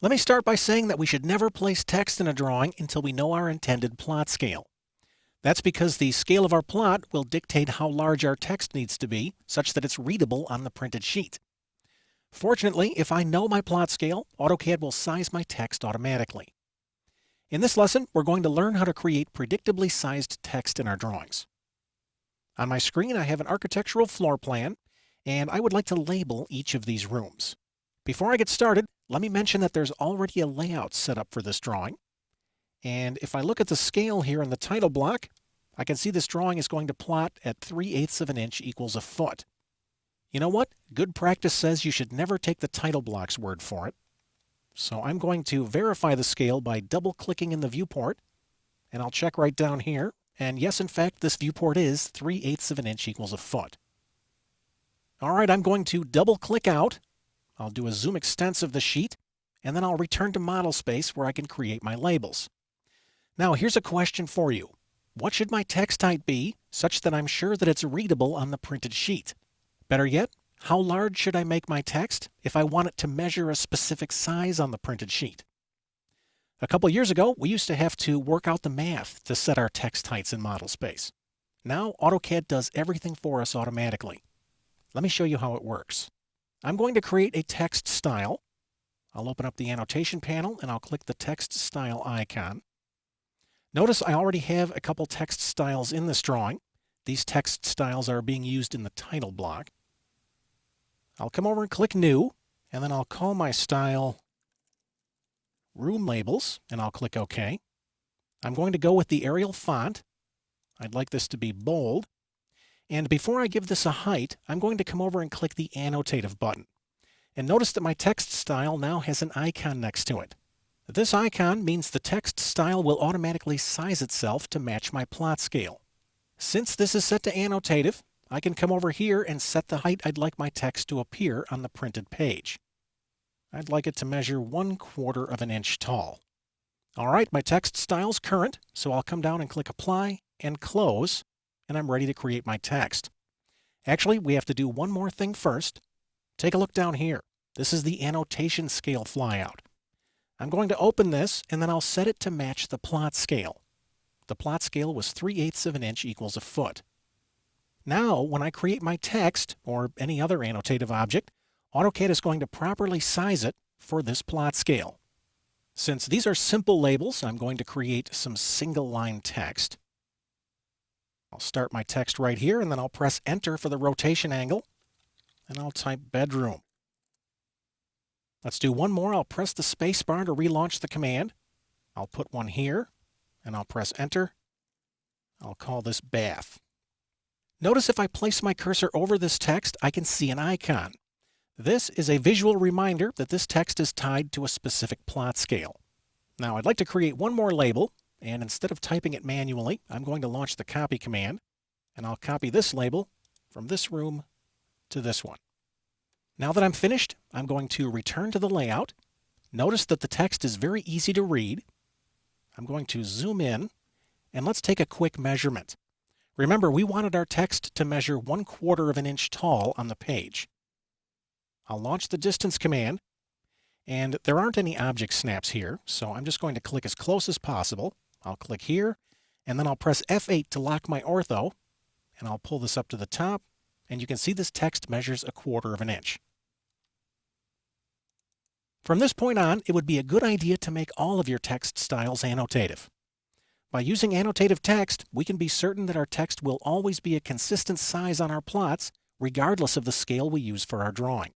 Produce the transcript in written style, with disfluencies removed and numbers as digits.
Let me start by saying that we should never place text in a drawing until we know our intended plot scale. That's because the scale of our plot will dictate how large our text needs to be, such that it's readable on the printed sheet. Fortunately, if I know my plot scale, AutoCAD will size my text automatically. In this lesson, we're going to learn how to create predictably sized text in our drawings. On my screen, I have an architectural floor plan, and I would like to label each of these rooms. Before I get started, let me mention that there's already a layout set up for this drawing. And if I look at the scale here in the title block, I can see this drawing is going to plot at 3/8 of an inch equals a foot. You know what? Good practice says you should never take the title block's word for it. So I'm going to verify the scale by double-clicking in the viewport, and I'll check right down here. And yes, in fact, this viewport is 3/8 of an inch equals a foot. All right, I'm going to double-click out. I'll do a zoom extents of the sheet, and then I'll return to model space where I can create my labels. Now, here's a question for you. What should my text height be such that I'm sure that it's readable on the printed sheet? Better yet, how large should I make my text if I want it to measure a specific size on the printed sheet? A couple years ago, we used to have to work out the math to set our text heights in model space. Now, AutoCAD does everything for us automatically. Let me show you how it works. I'm going to create a text style. I'll open up the annotation panel and I'll click the text style icon. Notice I already have a couple text styles in this drawing. These text styles are being used in the title block. I'll come over and click New, and then I'll call my style Room Labels, and I'll click OK. I'm going to go with the Arial font. I'd like this to be bold. And before I give this a height, I'm going to come over and click the Annotative button. And notice that my text style now has an icon next to it. This icon means the text style will automatically size itself to match my plot scale. Since this is set to Annotative, I can come over here and set the height I'd like my text to appear on the printed page. I'd like it to measure 1/4 of an inch tall. All right, my text style's current, so I'll come down and click Apply and Close, and I'm ready to create my text. Actually, we have to do one more thing first. Take a look down here. This is the annotation scale flyout. I'm going to open this, and then I'll set it to match the plot scale. The plot scale was 3/8 of an inch equals a foot. Now, when I create my text, or any other annotative object, AutoCAD is going to properly size it for this plot scale. Since these are simple labels, I'm going to create some single-line text. I'll start my text right here, and then I'll press Enter for the rotation angle, and I'll type bedroom. Let's do one more. I'll press the space bar to relaunch the command. I'll put one here, and I'll press Enter. I'll call this bath. Notice if I place my cursor over this text, I can see an icon. This is a visual reminder that this text is tied to a specific plot scale. Now, I'd like to create one more label, and instead of typing it manually, I'm going to launch the copy command, and I'll copy this label from this room to this one. Now that I'm finished, I'm going to return to the layout. Notice that the text is very easy to read. I'm going to zoom in, and let's take a quick measurement. Remember, we wanted our text to measure 1/4 of an inch tall on the page. I'll launch the distance command, and there aren't any object snaps here, so I'm just going to click as close as possible. I'll click here, and then I'll press F8 to lock my ortho, and I'll pull this up to the top, and you can see this text measures 1/4 of an inch. From this point on, it would be a good idea to make all of your text styles annotative. By using annotative text, we can be certain that our text will always be a consistent size on our plots, regardless of the scale we use for our drawing.